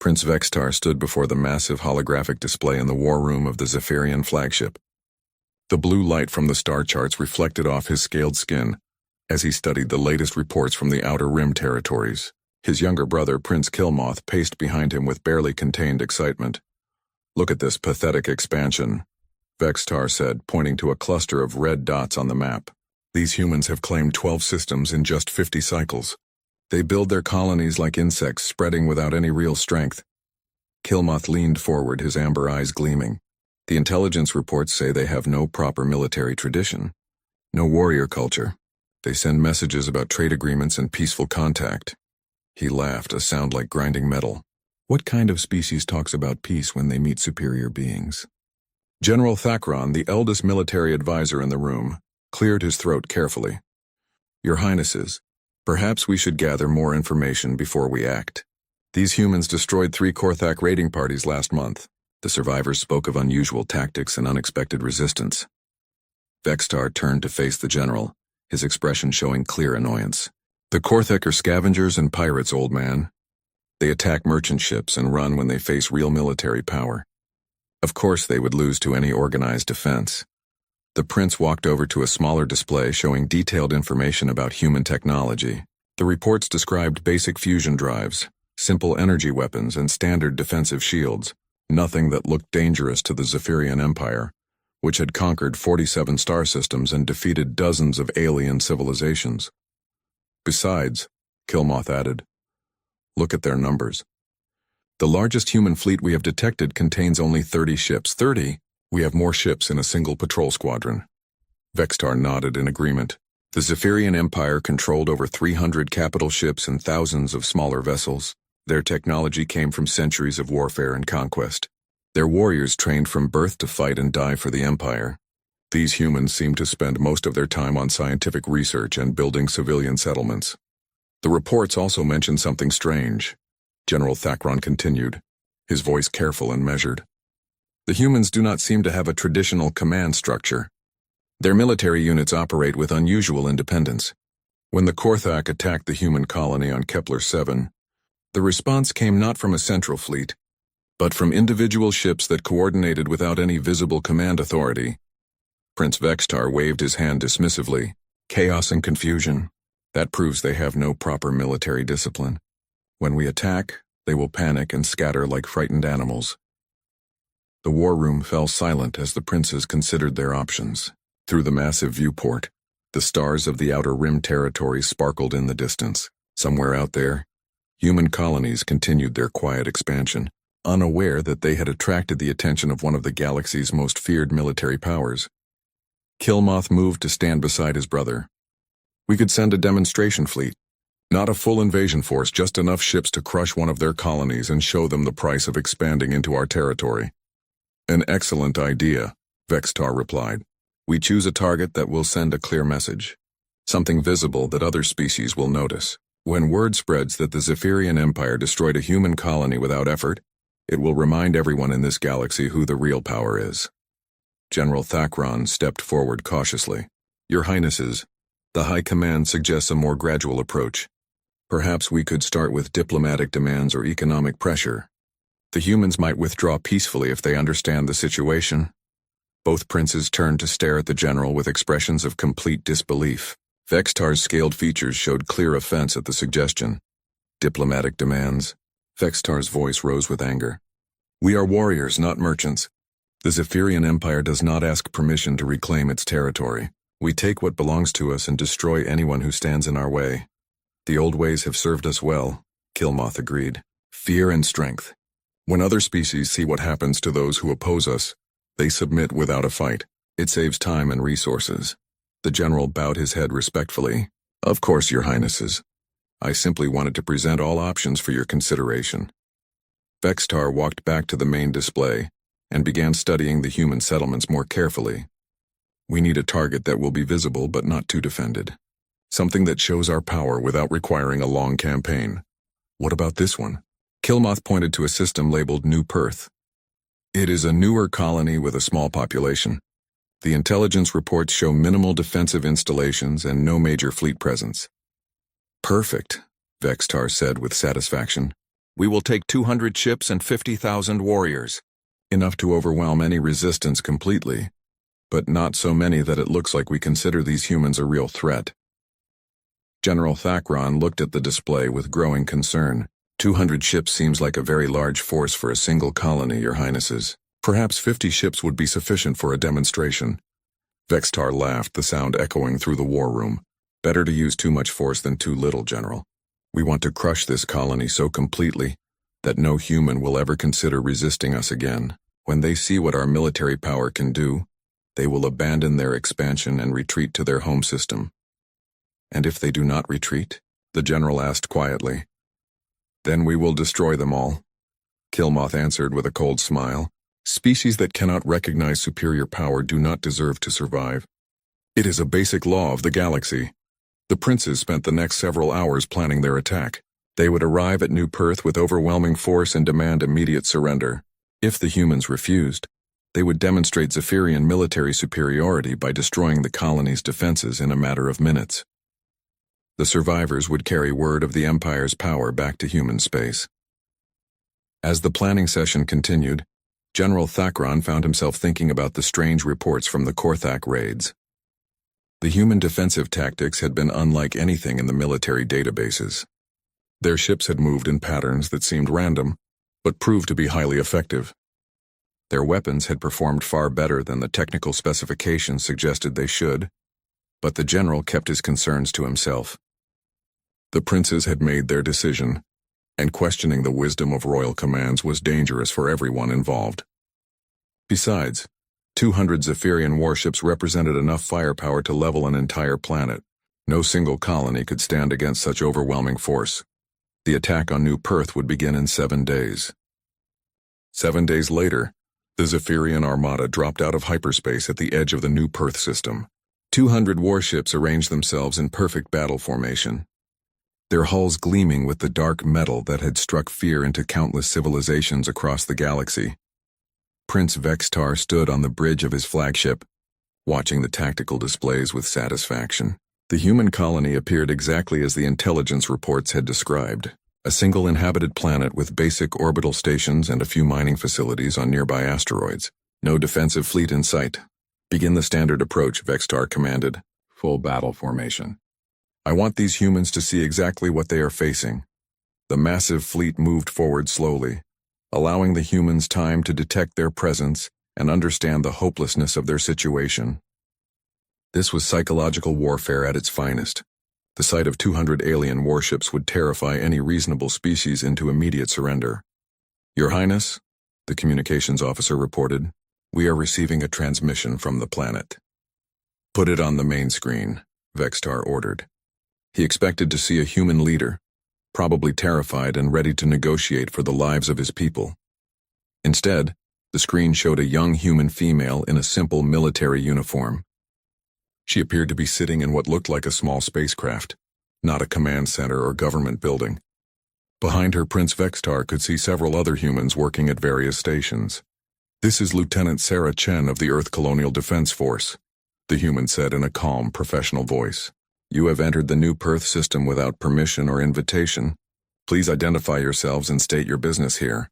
Prince Vextar stood before the massive holographic display in the war room of the Zephyrian flagship. The blue light from the star charts reflected off his scaled skin as he studied the latest reports from the Outer Rim territories. His younger brother, Prince Killmoth, paced behind him with barely contained excitement. "Look at this pathetic expansion," Vextar said, pointing to a cluster of red dots on the map. "These humans have claimed 12 systems in just 50 cycles. They build their colonies like insects, spreading without any real strength." Killmoth leaned forward, his amber eyes gleaming. "The intelligence reports say they have no proper military tradition, no warrior culture. They send messages about trade agreements and peaceful contact." He laughed, a sound like grinding metal. "What kind of species talks about peace when they meet superior beings?" General Thakron, the eldest military advisor in the room, cleared his throat carefully. "Your Highnesses, perhaps we should gather more information before we act. These humans destroyed 3 Korthak raiding parties last month. The survivors spoke of unusual tactics and unexpected resistance." Vextar turned to face the general, his expression showing clear annoyance. "The Korthak are scavengers and pirates, old man. They attack merchant ships and run when they face real military power. Of course they would lose to any organized defense." The prince walked over to a smaller display showing detailed information about human technology. The reports described basic fusion drives, simple energy weapons, and standard defensive shields, nothing that looked dangerous to the Zephyrian Empire, which had conquered 47 star systems and defeated dozens of alien civilizations. "Besides," Killmoth added, "look at their numbers. The largest human fleet we have detected contains only 30 ships. 30? We have more ships in a single patrol squadron." Vextar nodded in agreement. The Zephyrian Empire controlled over 300 capital ships and thousands of smaller vessels. Their technology came from centuries of warfare and conquest. Their warriors trained from birth to fight and die for the Empire. These humans seem to spend most of their time on scientific research and building civilian settlements. "The reports also mention something strange," General Thakron continued, his voice careful and measured. "The humans do not seem to have a traditional command structure. Their military units operate with unusual independence. When the Korthak attacked the human colony on Kepler 7, the response came not from a central fleet, but from individual ships that coordinated without any visible command authority." Prince Vextar waved his hand dismissively. "Chaos and confusion. That proves they have no proper military discipline. When we attack, they will panic and scatter like frightened animals." The war room fell silent as the princes considered their options. Through the massive viewport, the stars of the Outer Rim territory sparkled in the distance. Somewhere out there, human colonies continued their quiet expansion, unaware that they had attracted the attention of one of the galaxy's most feared military powers. Killmoth moved to stand beside his brother. "We could send a demonstration fleet. Not a full invasion force, just enough ships to crush one of their colonies and show them the price of expanding into our territory." "An excellent idea," Vextar replied. "We choose a target that will send a clear message. Something visible that other species will notice. When word spreads that the Zephyrian Empire destroyed a human colony without effort, it will remind everyone in this galaxy who the real power is." General Thakron stepped forward cautiously. "Your Highnesses, the High Command suggests a more gradual approach. Perhaps we could start with diplomatic demands or economic pressure. The humans might withdraw peacefully if they understand the situation." Both princes turned to stare at the general with expressions of complete disbelief. Vextar's scaled features showed clear offense at the suggestion. "Diplomatic demands?" Vextar's voice rose with anger. "We are warriors, not merchants. The Zephyrian Empire does not ask permission to reclaim its territory. We take what belongs to us and destroy anyone who stands in our way. The old ways have served us well," Killmoth agreed. "Fear and strength. When other species see what happens to those who oppose us, they submit without a fight. It saves time and resources." The general bowed his head respectfully. "Of course, Your Highnesses. I simply wanted to present all options for your consideration." Vextar walked back to the main display and began studying the human settlements more carefully. "We need a target that will be visible but not too defended. Something that shows our power without requiring a long campaign. What about this one?" Killmoth pointed to a system labeled New Perth. "It is a newer colony with a small population. The intelligence reports show minimal defensive installations and no major fleet presence." "Perfect," Vextar said with satisfaction. We will take 200 ships and 50,000 warriors. Enough to overwhelm any resistance completely, but not so many that it looks like we consider these humans a real threat. General Thakron looked at the display with growing concern. 200 ships seems like a very large force for a single colony, Your Highnesses. Perhaps 50 ships would be sufficient for a demonstration. Vextar laughed, the sound echoing through the war room. Better to use too much force than too little, General. We want to crush this colony so completely that no human will ever consider resisting us again. When they see what our military power can do, they will abandon their expansion and retreat to their home system. And if they do not retreat? The general asked quietly. Then we will destroy them all. Kilmoth answered with a cold smile. Species that cannot recognize superior power do not deserve to survive. It is a basic law of the galaxy. The princes spent the next several hours planning their attack. They would arrive at New Perth with overwhelming force and demand immediate surrender. If the humans refused, they would demonstrate Zephyrian military superiority by destroying the colony's defenses in a matter of minutes. The survivors would carry word of the Empire's power back to human space. As the planning session continued, General Thakron found himself thinking about the strange reports from the Korthak raids. The human defensive tactics had been unlike anything in the military databases. Their ships had moved in patterns that seemed random, but proved to be highly effective. Their weapons had performed far better than the technical specifications suggested they should, but the general kept his concerns to himself. The princes had made their decision, and questioning the wisdom of royal commands was dangerous for everyone involved. Besides, 200 Zephyrian warships represented enough firepower to level an entire planet. No single colony could stand against such overwhelming force. The attack on New Perth would begin in 7 days. 7 days later, the Zephyrian armada dropped out of hyperspace at the edge of the New Perth system. 200 warships arranged themselves in perfect battle formation, their hulls gleaming with the dark metal that had struck fear into countless civilizations across the galaxy. Prince Vextar stood on the bridge of his flagship, watching the tactical displays with satisfaction. The human colony appeared exactly as the intelligence reports had described. A single inhabited planet with basic orbital stations and a few mining facilities on nearby asteroids. No defensive fleet in sight. Begin the standard approach, Vextar commanded. Full battle formation. I want these humans to see exactly what they are facing. The massive fleet moved forward slowly, allowing the humans time to detect their presence and understand the hopelessness of their situation. This was psychological warfare at its finest. The sight of 200 alien warships would terrify any reasonable species into immediate surrender. Your Highness, the communications officer reported, we are receiving a transmission from the planet. Put it on the main screen, Vextar ordered. He expected to see a human leader, probably terrified and ready to negotiate for the lives of his people. Instead, the screen showed a young human female in a simple military uniform. She appeared to be sitting in what looked like a small spacecraft, not a command center or government building. Behind her, Prince Vextar could see several other humans working at various stations. This is Lieutenant Sarah Chen of the Earth Colonial Defense Force, the human said in a calm, professional voice. You have entered the New Perth system without permission or invitation. Please identify yourselves and state your business here.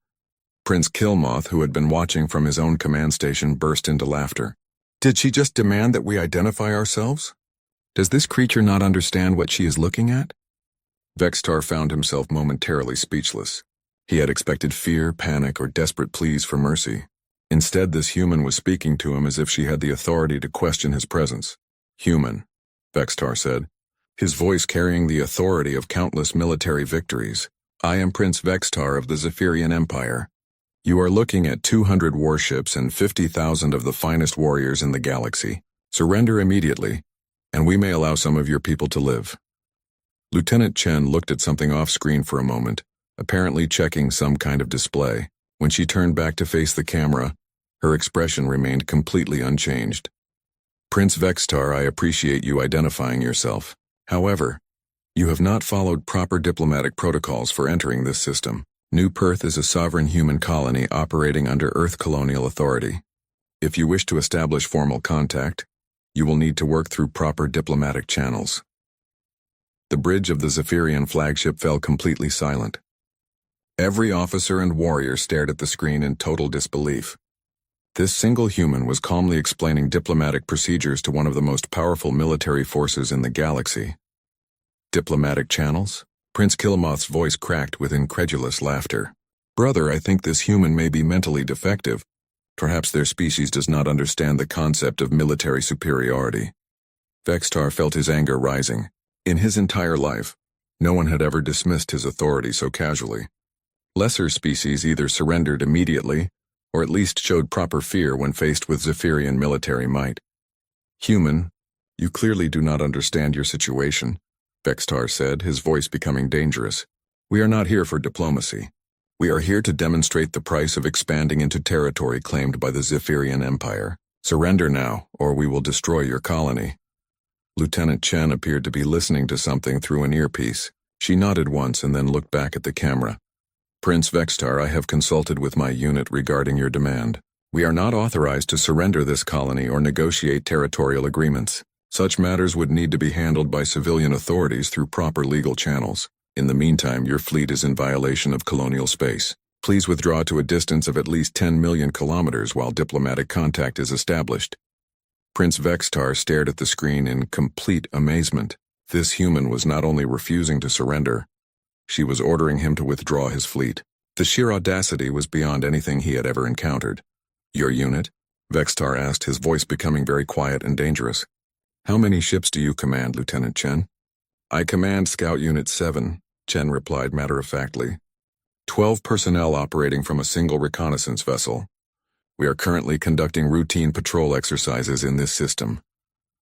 Prince Kilmoth, who had been watching from his own command station, burst into laughter. Did she just demand that we identify ourselves? Does this creature not understand what she is looking at? Vextar found himself momentarily speechless. He had expected fear, panic, or desperate pleas for mercy. Instead, this human was speaking to him as if she had the authority to question his presence. Human, Vextar said, his voice carrying the authority of countless military victories. I am Prince Vextar of the Zephyrian Empire. You are looking at 200 warships and 50,000 of the finest warriors in the galaxy. Surrender immediately, and we may allow some of your people to live. Lieutenant Chen looked at something off-screen for a moment, apparently checking some kind of display. When she turned back to face the camera, her expression remained completely unchanged. Prince Vextar, I appreciate you identifying yourself. However, you have not followed proper diplomatic protocols for entering this system. New Perth is a sovereign human colony operating under Earth colonial authority. If you wish to establish formal contact, you will need to work through proper diplomatic channels. The bridge of the Zephyrian flagship fell completely silent. Every officer and warrior stared at the screen in total disbelief. This single human was calmly explaining diplomatic procedures to one of the most powerful military forces in the galaxy. Diplomatic channels? Prince Kilmoth's voice cracked with incredulous laughter. Brother, I think this human may be mentally defective. Perhaps their species does not understand the concept of military superiority. Vextar felt his anger rising. In his entire life, no one had ever dismissed his authority so casually. Lesser species either surrendered immediately, or at least showed proper fear when faced with Zephyrian military might. Human, you clearly do not understand your situation, Vextar said, his voice becoming dangerous. We are not here for diplomacy. We are here to demonstrate the price of expanding into territory claimed by the Zephyrian Empire. Surrender now, or we will destroy your colony. Lieutenant Chen appeared to be listening to something through an earpiece. She nodded once and then looked back at the camera. Prince Vextar, I have consulted with my unit regarding your demand. We are not authorized to surrender this colony or negotiate territorial agreements. Such matters would need to be handled by civilian authorities through proper legal channels. In the meantime, your fleet is in violation of colonial space. Please withdraw to a distance of at least 10 million kilometers while diplomatic contact is established. Prince Vextar stared at the screen in complete amazement. This human was not only refusing to surrender, she was ordering him to withdraw his fleet. The sheer audacity was beyond anything he had ever encountered. Your unit? Vextar asked, his voice becoming very quiet and dangerous. How many ships do you command, Lieutenant Chen? I command Scout Unit 7, Chen replied matter-of-factly. 12 personnel operating from a single reconnaissance vessel. We are currently conducting routine patrol exercises in this system.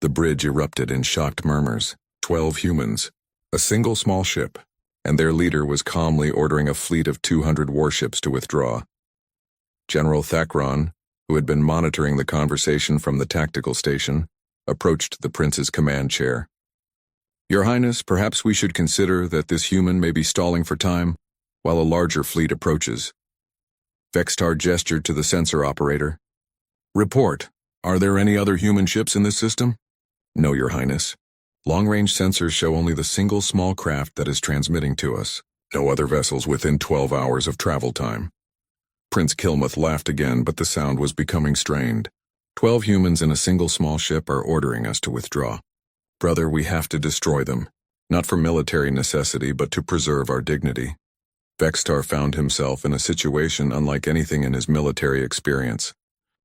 The bridge erupted in shocked murmurs. 12 humans, a single small ship, and their leader was calmly ordering a fleet of 200 warships to withdraw. General Thakron, who had been monitoring the conversation from the tactical station, approached the prince's command chair. Your Highness, perhaps we should consider that this human may be stalling for time while a larger fleet approaches. Vextar gestured to the sensor operator. Report. Are there any other human ships in this system? No, Your Highness. Long-range sensors show only the single small craft that is transmitting to us. No other vessels within 12 hours of travel time. Prince Kilmoth laughed again, but the sound was becoming strained. 12 humans in a single small ship are ordering us to withdraw. Brother, we have to destroy them. Not for military necessity, but to preserve our dignity. Vextar found himself in a situation unlike anything in his military experience.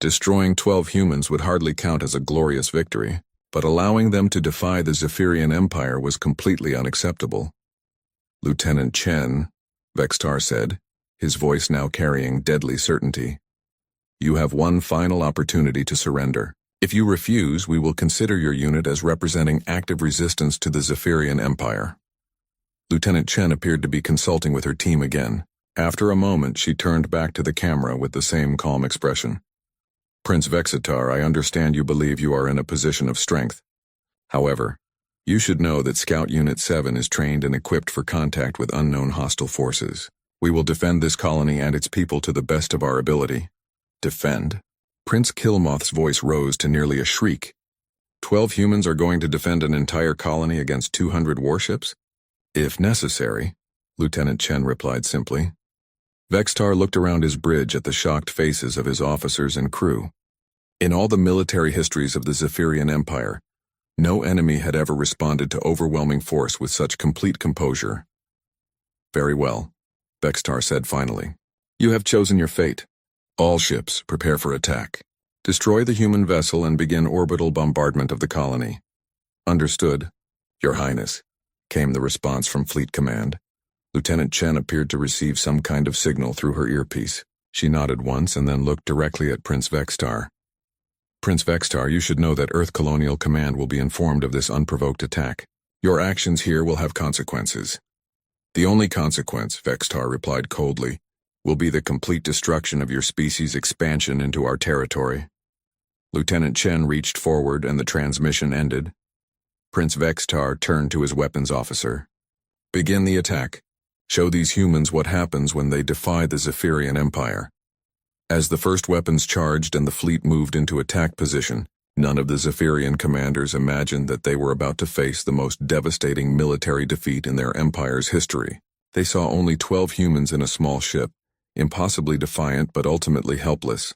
Destroying 12 humans would hardly count as a glorious victory, but allowing them to defy the Zephyrian Empire was completely unacceptable. Lieutenant Chen, Vextar said, his voice now carrying deadly certainty. You have one final opportunity to surrender. If you refuse, we will consider your unit as representing active resistance to the Zephyrian Empire. Lieutenant Chen appeared to be consulting with her team again. After a moment, she turned back to the camera with the same calm expression. Prince Vextar, I understand you believe you are in a position of strength. However, you should know that Scout Unit 7 is trained and equipped for contact with unknown hostile forces. We will defend this colony and its people to the best of our ability. Defend? Prince Kilmoth's voice rose to nearly a shriek. 12 humans are going to defend an entire colony against 200 warships? If necessary, Lieutenant Chen replied simply. Vextar looked around his bridge at the shocked faces of his officers and crew. In all the military histories of the Zephyrian Empire, no enemy had ever responded to overwhelming force with such complete composure. Very well, Vextar said finally. You have chosen your fate. All ships, prepare for attack. Destroy the human vessel and begin orbital bombardment of the colony. Understood, Your Highness, came the response from Fleet Command. Lieutenant Chen appeared to receive some kind of signal through her earpiece. She nodded once and then looked directly at Prince Vextar. Prince Vextar, you should know that Earth Colonial Command will be informed of this unprovoked attack. Your actions here will have consequences. The only consequence, Vextar replied coldly, will be the complete destruction of your species' expansion into our territory. Lieutenant Chen reached forward and the transmission ended. Prince Vextar turned to his weapons officer. Begin the attack. Show these humans what happens when they defy the Zephyrian Empire. As the first weapons charged and the fleet moved into attack position, none of the Zephyrian commanders imagined that they were about to face the most devastating military defeat in their empire's history. They saw only 12 humans in a small ship, impossibly defiant but ultimately helpless.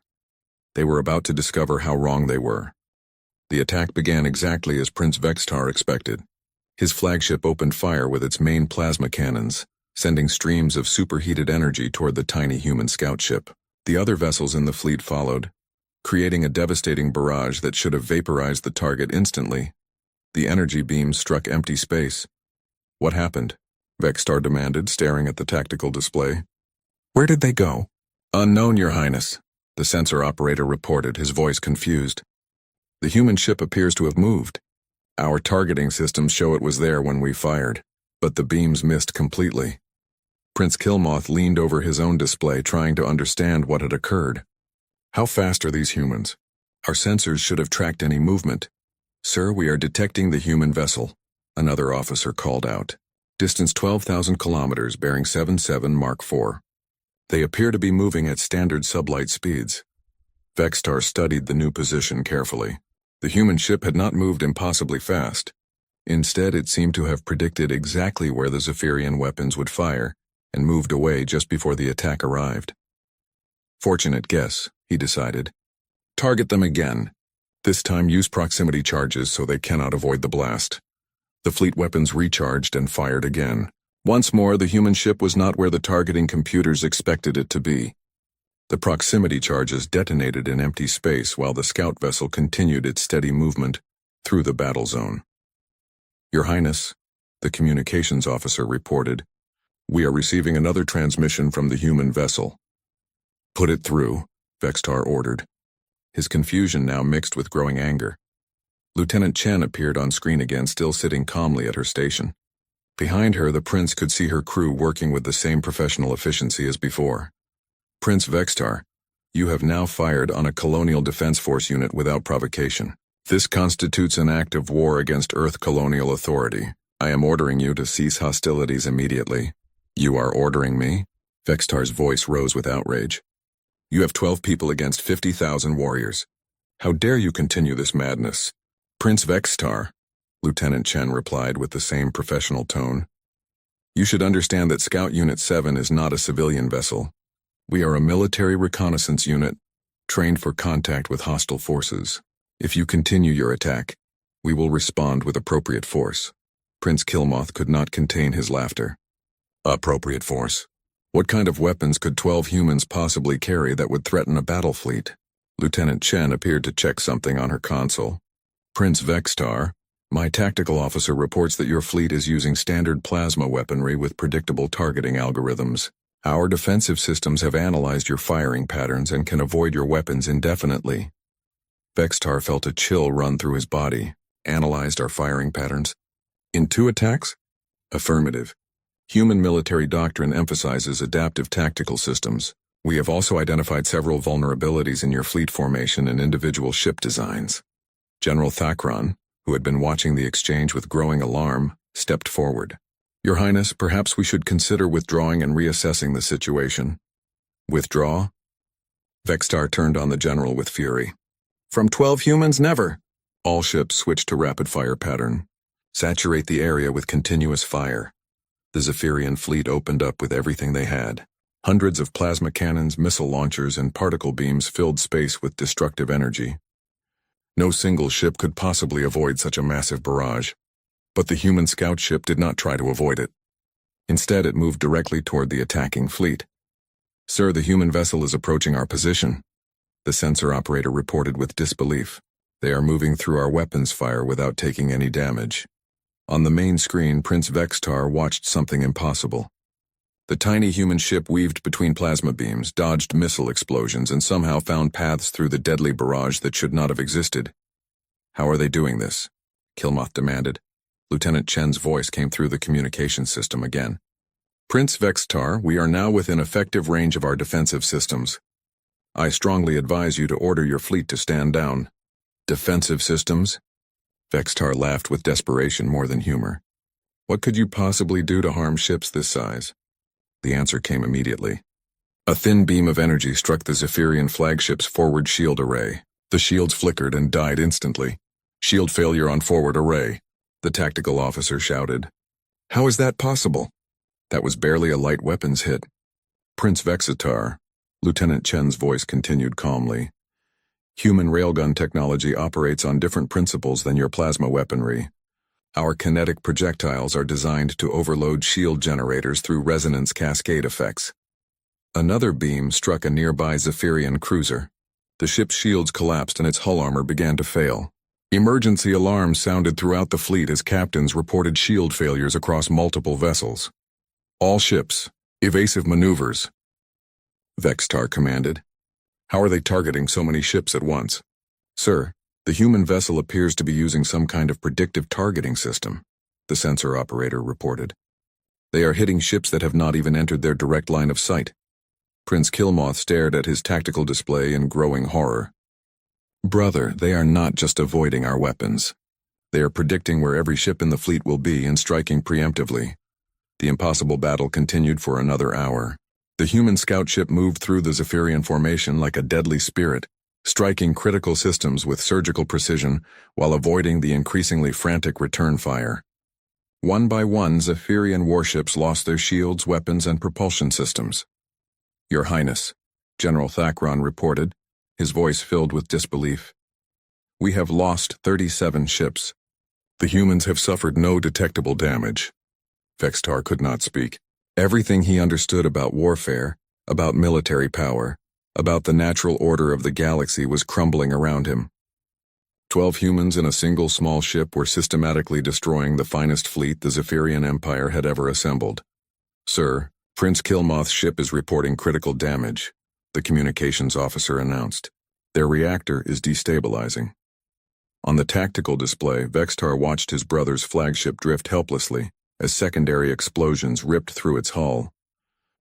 They were about to discover how wrong they were. The attack began exactly as Prince Vextar expected. His flagship opened fire with its main plasma cannons, sending streams of superheated energy toward the tiny human scout ship. The other vessels in the fleet followed, creating a devastating barrage that should have vaporized the target instantly. The energy beams struck empty space. "What happened?" Vextar demanded, staring at the tactical display. "Where did they go?" "Unknown, Your Highness," the sensor operator reported, his voice confused. "The human ship appears to have moved. Our targeting systems show it was there when we fired, but the beams missed completely." Prince Killmoth leaned over his own display, trying to understand what had occurred. "How fast are these humans? Our sensors should have tracked any movement." "Sir, we are detecting the human vessel," another officer called out. "Distance 12,000 kilometers, bearing 77 Mark IV. They appear to be moving at standard sublight speeds." Vextar studied the new position carefully. The human ship had not moved impossibly fast. Instead, it seemed to have predicted exactly where the Zephyrian weapons would fire, and moved away just before the attack arrived. Fortunate guess, he decided. Target them again. This time use proximity charges so they cannot avoid the blast. The fleet weapons recharged and fired again. Once more, the human ship was not where the targeting computers expected it to be. The proximity charges detonated in empty space while the scout vessel continued its steady movement through the battle zone. "Your Highness," the communications officer reported, "we are receiving another transmission from the human vessel." "Put it through," Vextar ordered, his confusion now mixed with growing anger. Lieutenant Chen appeared on screen again, still sitting calmly at her station. Behind her, the prince could see her crew working with the same professional efficiency as before. "Prince Vextar, you have now fired on a Colonial Defense Force unit without provocation. This constitutes an act of war against Earth Colonial Authority. I am ordering you to cease hostilities immediately." "You are ordering me?" Vextar's voice rose with outrage. "You have 12 people against 50,000 warriors. How dare you continue this madness?" "Prince Vextar," Lieutenant Chen replied with the same professional tone. "You should understand that Scout Unit 7 is not a civilian vessel. We are a military reconnaissance unit, trained for contact with hostile forces. If you continue your attack, we will respond with appropriate force." Prince Killmoth could not contain his laughter. "Appropriate force? What kind of weapons could 12 humans possibly carry that would threaten a battle fleet?" Lieutenant Chen appeared to check something on her console. "Prince Vextar, my tactical officer reports that your fleet is using standard plasma weaponry with predictable targeting algorithms. Our defensive systems have analyzed your firing patterns and can avoid your weapons indefinitely." Vextar felt a chill run through his body. "Analyzed our firing patterns? In 2 attacks?" "Affirmative. Human military doctrine emphasizes adaptive tactical systems. We have also identified several vulnerabilities in your fleet formation and individual ship designs." General Thakran, who had been watching the exchange with growing alarm, stepped forward. "Your Highness, perhaps we should consider withdrawing and reassessing the situation." "Withdraw?" Vextar turned on the general with fury. "From 12 humans, never!" All ships switched to rapid-fire pattern. Saturate the area with continuous fire. The Zephyrian fleet opened up with everything they had. Hundreds of plasma cannons, missile launchers, and particle beams filled space with destructive energy. No single ship could possibly avoid such a massive barrage. But the human scout ship did not try to avoid it. Instead, it moved directly toward the attacking fleet. "Sir, the human vessel is approaching our position," the sensor operator reported with disbelief. "They are moving through our weapons fire without taking any damage." On the main screen, Prince Vextar watched something impossible. The tiny human ship weaved between plasma beams, dodged missile explosions, and somehow found paths through the deadly barrage that should not have existed. "How are they doing this?" Killmoth demanded. Lieutenant Chen's voice came through the communication system again. "Prince Vextar, we are now within effective range of our defensive systems. I strongly advise you to order your fleet to stand down." "Defensive systems?" Vextar laughed with desperation more than humor. "What could you possibly do to harm ships this size?" The answer came immediately. A thin beam of energy struck the Zephyrian flagship's forward shield array. The shields flickered and died instantly. "Shield failure on forward array," the tactical officer shouted. "How is that possible?" That was barely a light weapons hit. Prince Vexitar, Lieutenant Chen's voice continued calmly. Human railgun technology operates on different principles than your plasma weaponry. Our kinetic projectiles are designed to overload shield generators through resonance cascade effects. Another beam struck a nearby Zephyrian cruiser. The ship's shields collapsed and its hull armor began to fail. Emergency alarms sounded throughout the fleet as captains reported shield failures across multiple vessels. All ships, evasive maneuvers, Vexitar commanded. How are they targeting so many ships at once? Sir, the human vessel appears to be using some kind of predictive targeting system, the sensor operator reported. They are hitting ships that have not even entered their direct line of sight. Prince Killmoth stared at his tactical display in growing horror. Brother, they are not just avoiding our weapons. They are predicting where every ship in the fleet will be and striking preemptively. The impossible battle continued for another hour. The human scout ship moved through the Zephyrian formation like a deadly spirit, striking critical systems with surgical precision while avoiding the increasingly frantic return fire. One by one, Zephyrian warships lost their shields, weapons, and propulsion systems. Your Highness, General Thakron reported, his voice filled with disbelief. We have lost 37 ships. The humans have suffered no detectable damage. Vexitar could not speak. Everything he understood about warfare, about military power, about the natural order of the galaxy was crumbling around him. 12 humans in a single small ship were systematically destroying the finest fleet the Zephyrian Empire had ever assembled. Sir, Prince Killmoth's ship is reporting critical damage, the communications officer announced. Their reactor is destabilizing. On the tactical display, Vexitar watched his brother's flagship drift helplessly as secondary explosions ripped through its hull.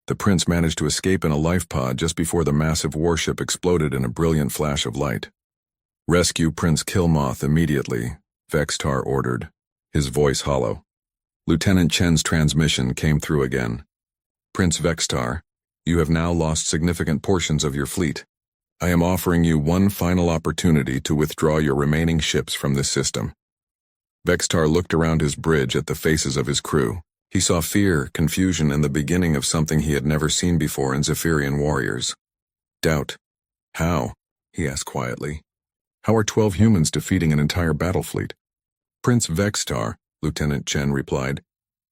The prince managed to escape in a life pod just before the massive warship exploded in a brilliant flash of light. Rescue Prince Killmoth immediately, Vexitar ordered, his voice hollow. Lieutenant Chen's transmission came through again. Prince Vexitar, you have now lost significant portions of your fleet. I am offering you one final opportunity to withdraw your remaining ships from this system. Vexitar looked around his bridge at the faces of his crew. He saw fear, confusion, and the beginning of something he had never seen before in Zephyrian warriors. Doubt. How? He asked quietly. How are 12 humans defeating an entire battle fleet? Prince Vexitar, Lieutenant Chen replied.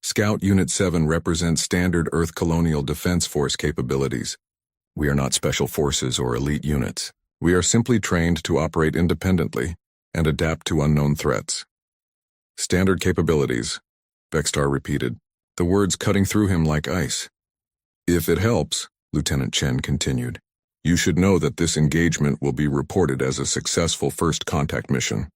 Scout Unit 7 represents standard Earth Colonial Defense Force capabilities. We are not special forces or elite units. We are simply trained to operate independently and adapt to unknown threats. Standard capabilities, Vexitar repeated, the words cutting through him like ice. If it helps, Lieutenant Chen continued, you should know that this engagement will be reported as a successful first contact mission.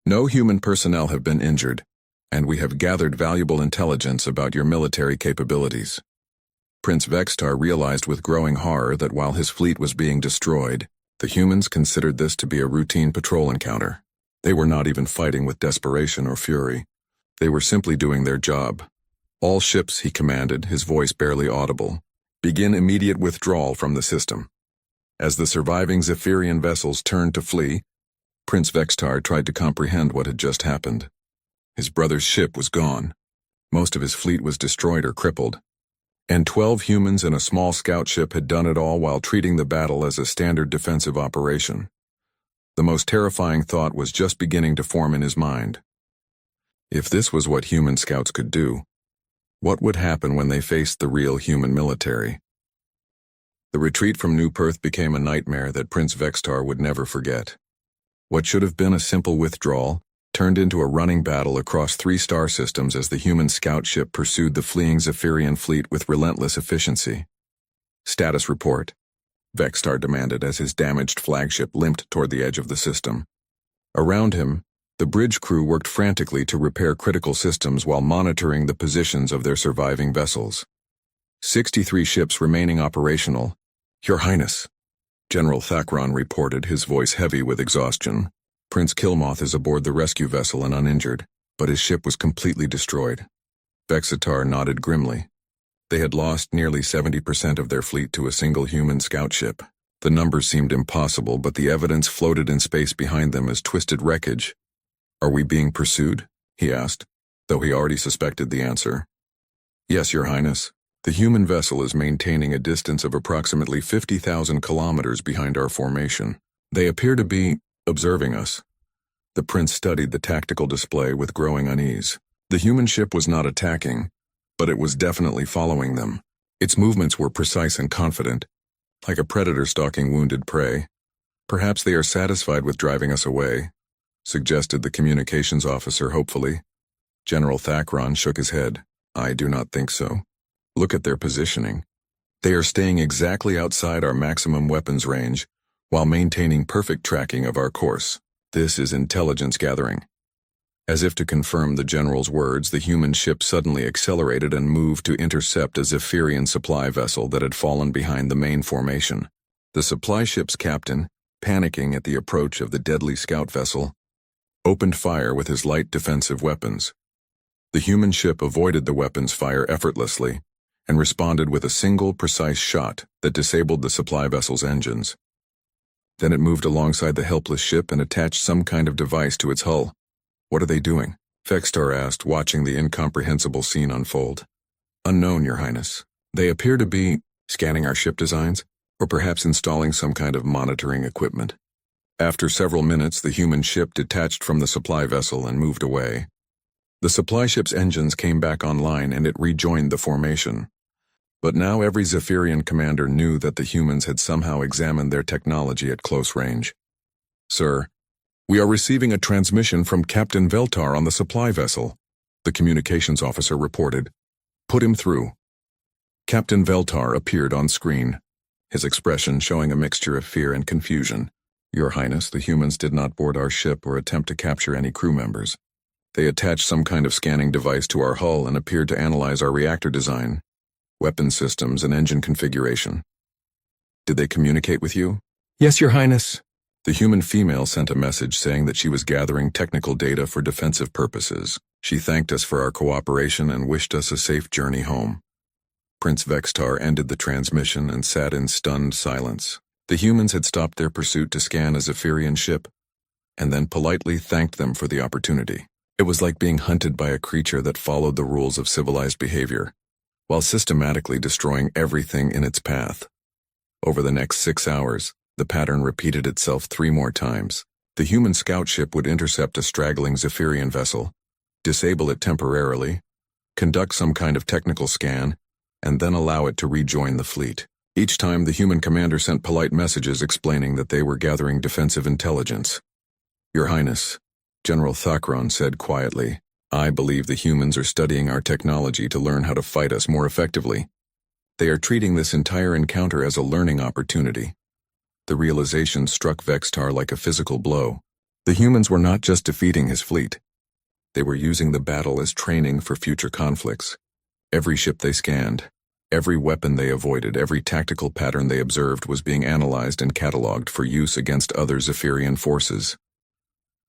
No human personnel have been injured, and we have gathered valuable intelligence about your military capabilities. Prince Vexitar realized with growing horror that while his fleet was being destroyed, the humans considered this to be a routine patrol encounter. They were not even fighting with desperation or fury. They were simply doing their job. All ships, he commanded, his voice barely audible, begin immediate withdrawal from the system. As the surviving Zephyrian vessels turned to flee, Prince Vexitar tried to comprehend what had just happened. His brother's ship was gone. Most of his fleet was destroyed or crippled. And 12 humans in a small scout ship had done it all while treating the battle as a standard defensive operation. The most terrifying thought was just beginning to form in his mind. If this was what human scouts could do, what would happen when they faced the real human military? The retreat from New Perth became a nightmare that Prince Vexitar would never forget. What should have been a simple withdrawal turned into a running battle across 3 star systems as the human scout ship pursued the fleeing Zephyrian fleet with relentless efficiency. Status report, Vexitar demanded as his damaged flagship limped toward the edge of the system. Around him, the bridge crew worked frantically to repair critical systems while monitoring the positions of their surviving vessels. 63 ships remaining operational. Your Highness, General Thakron reported, his voice heavy with exhaustion. Prince Killmoth is aboard the rescue vessel and uninjured, but his ship was completely destroyed. Vexitar nodded grimly. They had lost nearly 70% of their fleet to a single human scout ship. The numbers seemed impossible, but the evidence floated in space behind them as twisted wreckage. Are we being pursued? He asked, though he already suspected the answer. Yes, Your Highness, The human vessel is maintaining a distance of approximately 50,000 kilometers behind our formation. They appear to be observing us. The prince studied the tactical display with growing unease. The human ship was not attacking, but it was definitely following them. Its movements were precise and confident, like a predator stalking wounded prey. Perhaps they are satisfied with driving us away, suggested the communications officer hopefully. General Thakron shook his head. I do not think so. Look at their positioning. They are staying exactly outside our maximum weapons range, while maintaining perfect tracking of our course. This is intelligence gathering. As if to confirm the general's words, the human ship suddenly accelerated and moved to intercept a Zephyrian supply vessel that had fallen behind the main formation. The supply ship's captain, panicking at the approach of the deadly scout vessel, opened fire with his light defensive weapons. The human ship avoided the weapons fire effortlessly and responded with a single precise shot that disabled the supply vessel's engines. Then it moved alongside the helpless ship and attached some kind of device to its hull. What are they doing? Vextar asked, watching the incomprehensible scene unfold. Unknown, Your Highness. They appear to be scanning our ship designs, or perhaps installing some kind of monitoring equipment. After several minutes, the human ship detached from the supply vessel and moved away. The supply ship's engines came back online and it rejoined the formation. But now every Zephyrian commander knew that the humans had somehow examined their technology at close range. Sir, we are receiving a transmission from Captain Veltar on the supply vessel, the communications officer reported. Put him through. Captain Veltar appeared on screen, his expression showing a mixture of fear and confusion. Your Highness, the humans did not board our ship or attempt to capture any crew members. They attached some kind of scanning device to our hull and appeared to analyze our reactor design, weapon systems, and engine configuration. Did they communicate with you? Yes, Your Highness. The human female sent a message saying that she was gathering technical data for defensive purposes. She thanked us for our cooperation and wished us a safe journey home. Prince Vextar ended the transmission and sat in stunned silence. The humans had stopped their pursuit to scan a Zephyrian ship, and then politely thanked them for the opportunity. It was like being hunted by a creature that followed the rules of civilized behavior, while systematically destroying everything in its path. Over the next 6 hours, the pattern repeated itself 3 more times. The human scout ship would intercept a straggling Zephyrian vessel, disable it temporarily, conduct some kind of technical scan, and then allow it to rejoin the fleet. Each time, the human commander sent polite messages explaining that they were gathering defensive intelligence. Your Highness, General Thakron said quietly, I believe the humans are studying our technology to learn how to fight us more effectively. They are treating this entire encounter as a learning opportunity. The realization struck Vextar like a physical blow. The humans were not just defeating his fleet. They were using the battle as training for future conflicts. Every ship they scanned, every weapon they avoided, every tactical pattern they observed was being analyzed and catalogued for use against other Zephyrian forces.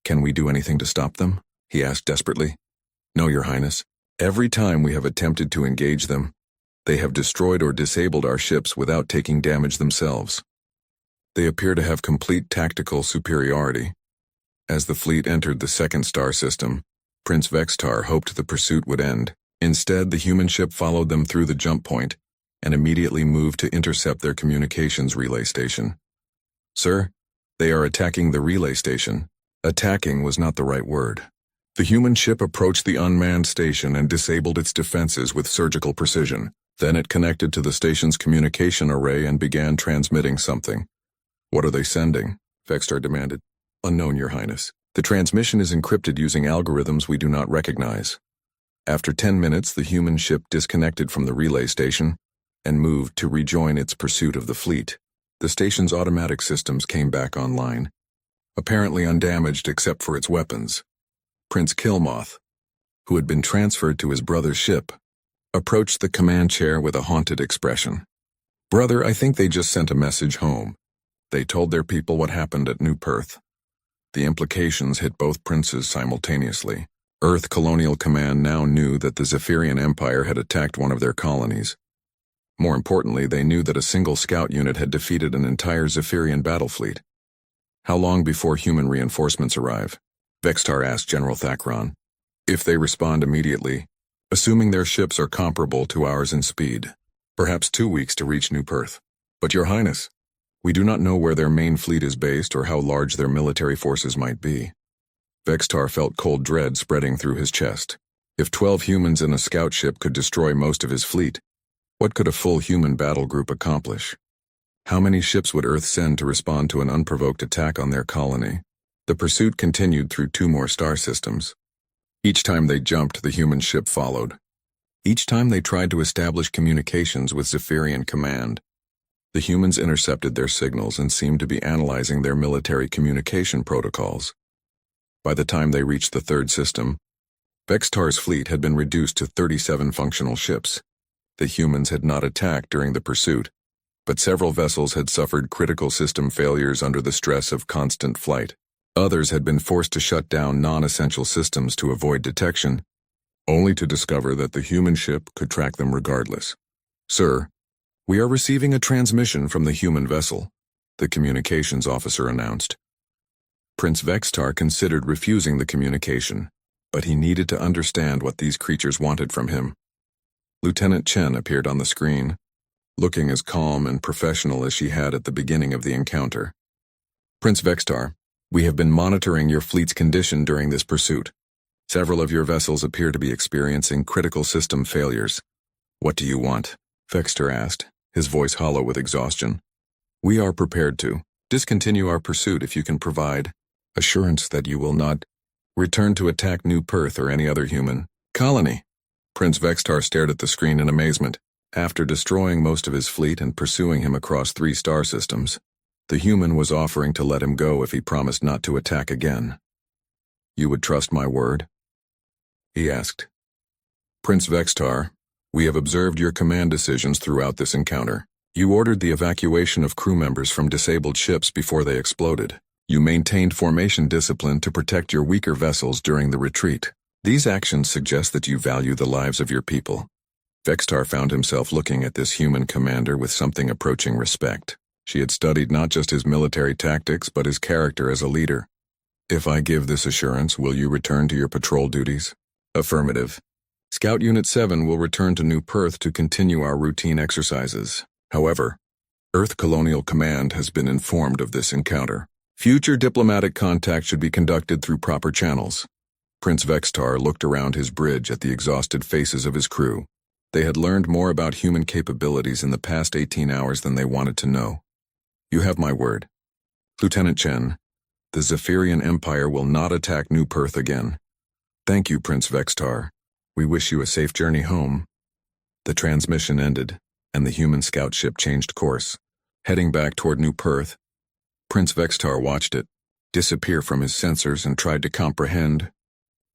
Can we do anything to stop them? He asked desperately. No, Your Highness. Every time we have attempted to engage them, they have destroyed or disabled our ships without taking damage themselves. They appear to have complete tactical superiority. As the fleet entered the second star system, Prince Vextar hoped the pursuit would end. Instead, the human ship followed them through the jump point and immediately moved to intercept their communications relay station. Sir, they are attacking the relay station. Attacking was not the right word. The human ship approached the unmanned station and disabled its defenses with surgical precision. Then it connected to the station's communication array and began transmitting something. What are they sending? Vextar demanded. Unknown, Your Highness. The transmission is encrypted using algorithms we do not recognize. After 10 minutes, the human ship disconnected from the relay station and moved to rejoin its pursuit of the fleet. The station's automatic systems came back online, apparently undamaged except for its weapons. Prince Killmoth, who had been transferred to his brother's ship, approached the command chair with a haunted expression. Brother, I think they just sent a message home. They told their people what happened at New Perth. The implications hit both princes simultaneously. Earth Colonial Command now knew that the Zephyrian Empire had attacked one of their colonies. More importantly, they knew that a single scout unit had defeated an entire Zephyrian battle fleet. How long before human reinforcements arrive? Vextar asked General Thakron. If they respond immediately, assuming their ships are comparable to ours in speed. Perhaps 2 weeks to reach New Perth. But Your Highness, we do not know where their main fleet is based or how large their military forces might be. Vextar felt cold dread spreading through his chest. If 12 humans in a scout ship could destroy most of his fleet, what could a full human battle group accomplish? How many ships would Earth send to respond to an unprovoked attack on their colony? The pursuit continued through 2 more star systems. Each time they jumped, the human ship followed. Each time they tried to establish communications with Zephyrian Command, the humans intercepted their signals and seemed to be analyzing their military communication protocols. By the time they reached the 3rd system, Vextar's fleet had been reduced to 37 functional ships. The humans had not attacked during the pursuit, but several vessels had suffered critical system failures under the stress of constant flight. Others had been forced to shut down non-essential systems to avoid detection, only to discover that the human ship could track them regardless. "Sir, we are receiving a transmission from the human vessel," the communications officer announced. Prince Vextar considered refusing the communication, but he needed to understand what these creatures wanted from him. Lieutenant Chen appeared on the screen, looking as calm and professional as she had at the beginning of the encounter. "Prince Vextar, we have been monitoring your fleet's condition during this pursuit. Several of your vessels appear to be experiencing critical system failures. What do you want?" Vextar asked, his voice hollow with exhaustion. "We are prepared to discontinue our pursuit if you can provide assurance that you will not return to attack New Perth or any other human colony." Prince Vextar stared at the screen in amazement. After destroying most of his fleet and pursuing him across 3 star systems, the human was offering to let him go if he promised not to attack again. "You would trust my word?" he asked. "Prince Vextar, we have observed your command decisions throughout this encounter. You ordered the evacuation of crew members from disabled ships before they exploded. You maintained formation discipline to protect your weaker vessels during the retreat. These actions suggest that you value the lives of your people." Vextar found himself looking at this human commander with something approaching respect. She had studied not just his military tactics but his character as a leader. "If I give this assurance, will you return to your patrol duties?" "Affirmative. Scout Unit 7 will return to New Perth to continue our routine exercises. However, Earth Colonial Command has been informed of this encounter. Future diplomatic contact should be conducted through proper channels." Prince Vextar looked around his bridge at the exhausted faces of his crew. They had learned more about human capabilities in the past 18 hours than they wanted to know. "You have my word. Lieutenant Chen, the Zephyrian Empire will not attack New Perth again." "Thank you, Prince Vextar. We wish you a safe journey home." The transmission ended, and the human scout ship changed course. Heading back toward New Perth, Prince Vextar watched it disappear from his sensors and tried to comprehend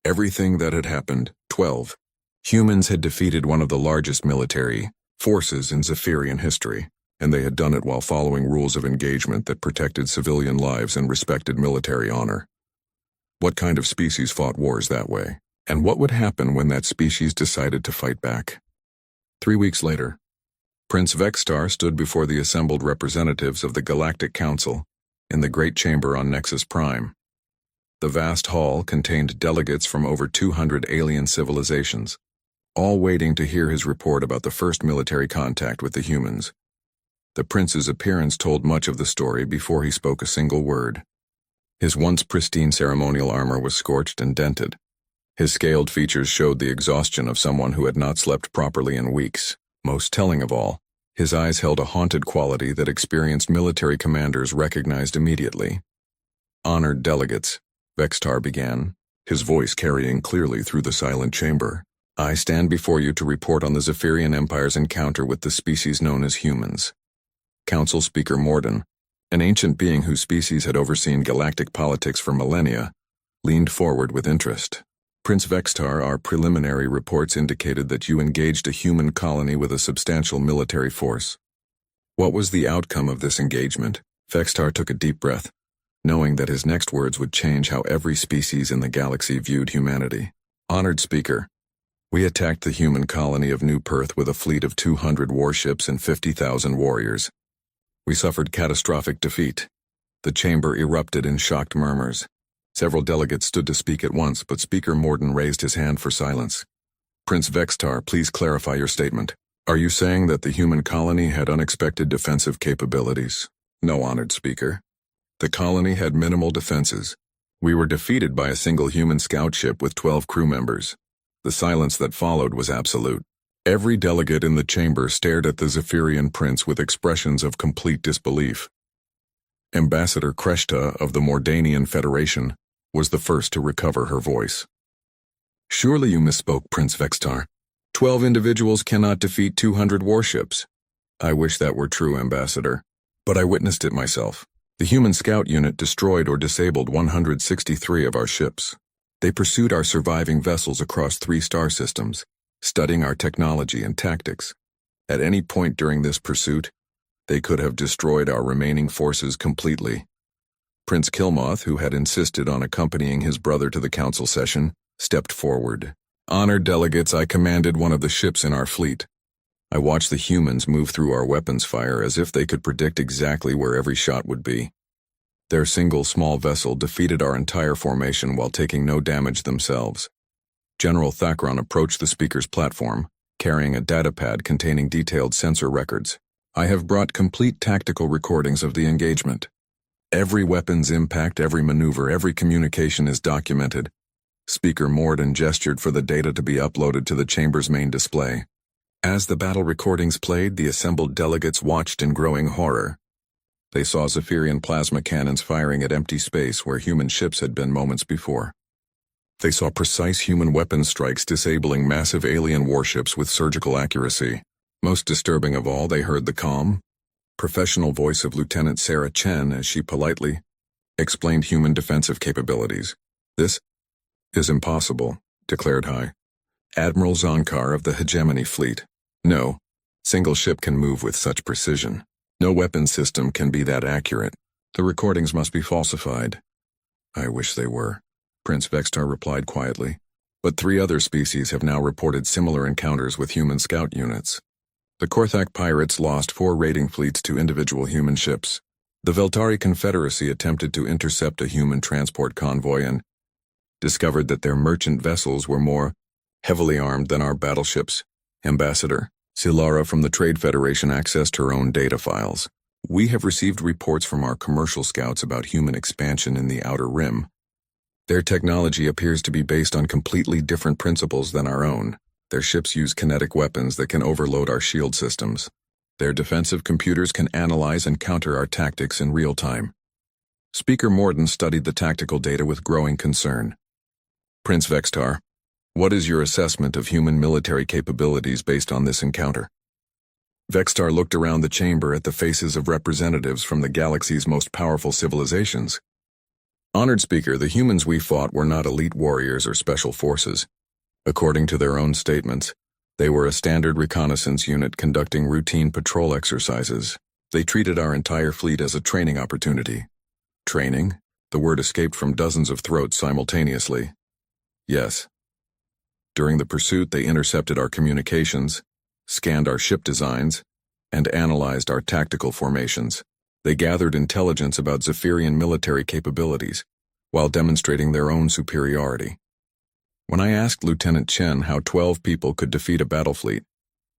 everything that had happened. 12. Humans had defeated one of the largest military forces in Zephyrian history, and they had done it while following rules of engagement that protected civilian lives and respected military honor. What kind of species fought wars that way? And what would happen when that species decided to fight back? 3 weeks later, Prince Vextar stood before the assembled representatives of the Galactic Council in the Great Chamber on Nexus Prime. The vast hall contained delegates from over 200 alien civilizations, all waiting to hear his report about the first military contact with the humans. The prince's appearance told much of the story before he spoke a single word. His once pristine ceremonial armor was scorched and dented. His scaled features showed the exhaustion of someone who had not slept properly in weeks. Most telling of all, his eyes held a haunted quality that experienced military commanders recognized immediately. "Honored delegates," Vextar began, his voice carrying clearly through the silent chamber. "I stand before you to report on the Zephyrian Empire's encounter with the species known as humans." Council Speaker Morden, an ancient being whose species had overseen galactic politics for millennia, leaned forward with interest. "Prince Vextar, our preliminary reports indicated that you engaged a human colony with a substantial military force. What was the outcome of this engagement?" Vextar took a deep breath, knowing that his next words would change how every species in the galaxy viewed humanity. "Honored Speaker, we attacked the human colony of New Perth with a fleet of 200 warships and 50,000 warriors. We suffered catastrophic defeat." The chamber erupted in shocked murmurs. Several delegates stood to speak at once, but Speaker Morden raised his hand for silence. "Prince Vextar, please clarify your statement." Are you saying that the human colony had unexpected defensive capabilities? No, honored speaker. The colony had minimal defenses. We were defeated by a single human scout ship with 12 crew members. The silence that followed was absolute. Every delegate in the chamber stared at the Zephyrian prince with expressions of complete disbelief. Ambassador Kreshta of the Mordanian Federation was the first to recover her voice. Surely you misspoke, Prince Vextar. 12 individuals cannot defeat 200 warships. I wish that were true, Ambassador, but I witnessed it myself. The human scout unit destroyed or disabled 163 of our ships. They pursued our surviving vessels across 3 star systems, studying our technology and tactics. At any point during this pursuit, they could have destroyed our remaining forces completely. Prince Kilmoth, who had insisted on accompanying his brother to the council session, stepped forward. Honored delegates, I commanded one of the ships in our fleet. I watched the humans move through our weapons fire as if they could predict exactly where every shot would be. Their single small vessel defeated our entire formation while taking no damage themselves. General Thakron approached the speaker's platform, carrying a datapad containing detailed sensor records. I have brought complete tactical recordings of the engagement. Every weapon's impact, every maneuver, every communication is documented. Speaker Morden gestured for the data to be uploaded to the chamber's main display. As the battle recordings played, the assembled delegates watched in growing horror. They saw Zephyrian plasma cannons firing at empty space where human ships had been moments before. They saw precise human weapon strikes disabling massive alien warships with surgical accuracy. Most disturbing of all, they heard the calm, professional voice of Lieutenant Sarah Chen as she politely explained human defensive capabilities. This is impossible, declared Admiral Zonkar of the Hegemony Fleet. No single ship can move with such precision. No weapon system can be that accurate. The recordings must be falsified. I wish they were, Prince Vextar replied quietly. But 3 other species have now reported similar encounters with human scout units. The Korthak pirates lost 4 raiding fleets to individual human ships. The Veltari Confederacy attempted to intercept a human transport convoy and discovered that their merchant vessels were more heavily armed than our battleships. Ambassador Silara from the Trade Federation accessed her own data files. We have received reports from our commercial scouts about human expansion in the Outer Rim. Their technology appears to be based on completely different principles than our own. Their ships use kinetic weapons that can overload our shield systems. Their defensive computers can analyze and counter our tactics in real time. Speaker Morden studied the tactical data with growing concern. Prince Vextar, what is your assessment of human military capabilities based on this encounter? Vextar looked around the chamber at the faces of representatives from the galaxy's most powerful civilizations. Honored Speaker, the humans we fought were not elite warriors or special forces. According to their own statements, they were a standard reconnaissance unit conducting routine patrol exercises. They treated our entire fleet as a training opportunity. Training? The word escaped from dozens of throats simultaneously. Yes. During the pursuit, they intercepted our communications, scanned our ship designs, and analyzed our tactical formations. They gathered intelligence about Zephyrian military capabilities, while demonstrating their own superiority. When I asked Lieutenant Chen how 12 people could defeat a battle fleet,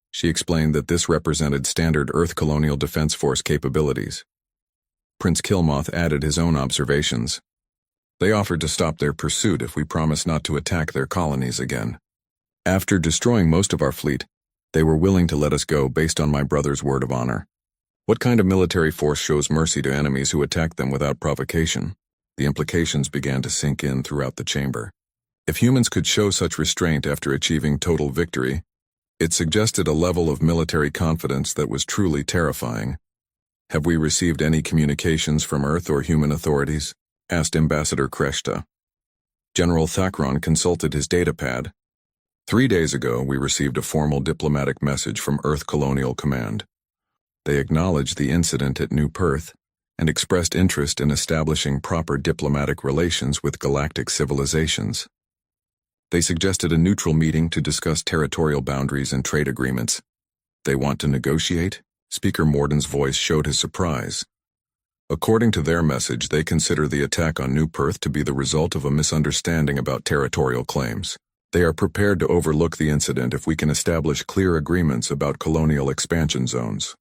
she explained that this represented standard Earth Colonial Defense Force capabilities. Prince Kilmoth added his own observations. They offered to stop their pursuit if we promised not to attack their colonies again. After destroying most of our fleet, they were willing to let us go based on my brother's word of honor. What kind of military force shows mercy to enemies who attack them without provocation? The implications began to sink in throughout the chamber. If humans could show such restraint after achieving total victory, it suggested a level of military confidence that was truly terrifying. Have we received any communications from Earth or human authorities? Asked Ambassador Kreshta. General Thakron consulted his datapad. 3 days ago, we received a formal diplomatic message from Earth Colonial Command. They acknowledged the incident at New Perth and expressed interest in establishing proper diplomatic relations with galactic civilizations. They suggested a neutral meeting to discuss territorial boundaries and trade agreements. They want to negotiate? Speaker Morden's voice showed his surprise. According to their message, they consider the attack on New Perth to be the result of a misunderstanding about territorial claims. They are prepared to overlook the incident if we can establish clear agreements about colonial expansion zones.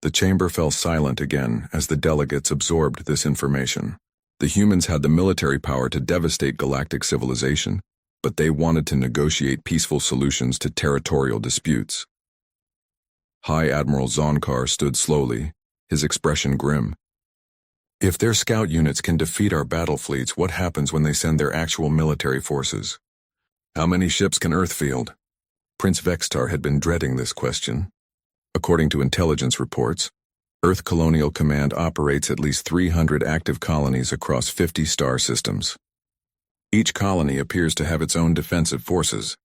The chamber fell silent again as the delegates absorbed this information. The humans had the military power to devastate galactic civilization, but they wanted to negotiate peaceful solutions to territorial disputes. High Admiral Zonkar stood slowly, his expression grim. If their scout units can defeat our battle fleets, what happens when they send their actual military forces? How many ships can Earth field? Prince Vextar had been dreading this question. According to intelligence reports, Earth Colonial Command operates at least 300 active colonies across 50 star systems. Each colony appears to have its own defensive forces.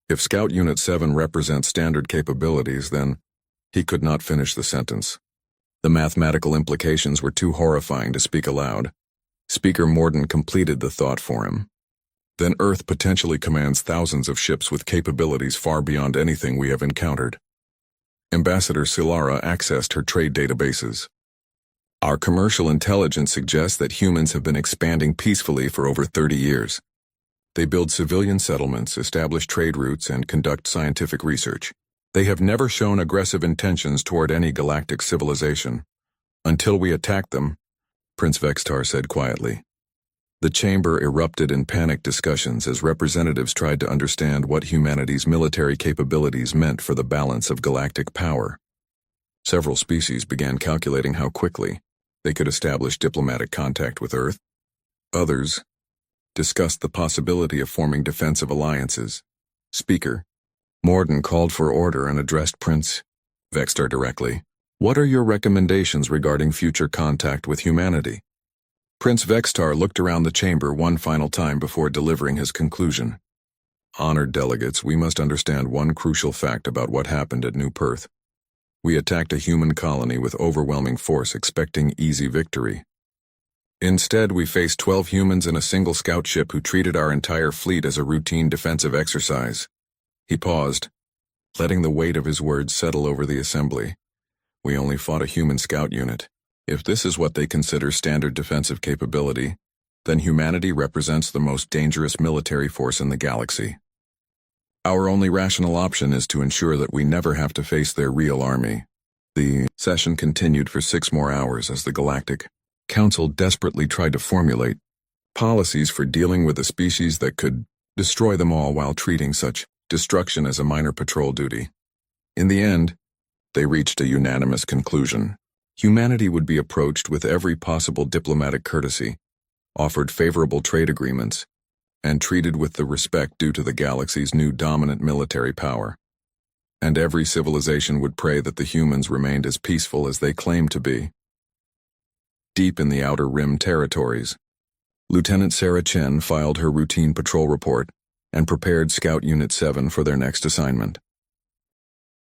If Scout Unit 7 represents standard capabilities, then he could not finish the sentence. The mathematical implications were too horrifying to speak aloud. Speaker Morden completed the thought for him. Then Earth potentially commands thousands of ships with capabilities far beyond anything we have encountered. Ambassador Silara accessed her trade databases. Our commercial intelligence suggests that humans have been expanding peacefully for over 30 years. They build civilian settlements, establish trade routes, and conduct scientific research. They have never shown aggressive intentions toward any galactic civilization. Until we attack them, Prince Vextar said quietly. The chamber erupted in panicked discussions as representatives tried to understand what humanity's military capabilities meant for the balance of galactic power. Several species began calculating how quickly they could establish diplomatic contact with Earth. Others discussed the possibility of forming defensive alliances. Speaker Morden called for order and addressed Prince Vextar directly. What are your recommendations regarding future contact with humanity? Prince Vextar looked around the chamber one final time before delivering his conclusion. Honored delegates, we must understand one crucial fact about what happened at New Perth. We attacked a human colony with overwhelming force, expecting easy victory. Instead, we faced 12 humans in a single scout ship who treated our entire fleet as a routine defensive exercise. He paused, letting the weight of his words settle over the assembly. We only fought a human scout unit. If this is what they consider standard defensive capability, then humanity represents the most dangerous military force in the galaxy. Our only rational option is to ensure that we never have to face their real army. The session continued for 6 more hours as the Galactic Council desperately tried to formulate policies for dealing with a species that could destroy them all while treating such destruction as a minor patrol duty. In the end, they reached a unanimous conclusion. Humanity would be approached with every possible diplomatic courtesy, offered favorable trade agreements, and treated with the respect due to the galaxy's new dominant military power. And every civilization would pray that the humans remained as peaceful as they claimed to be. Deep in the Outer Rim territories, Lieutenant Sarah Chen filed her routine patrol report and prepared Scout Unit 7 for their next assignment.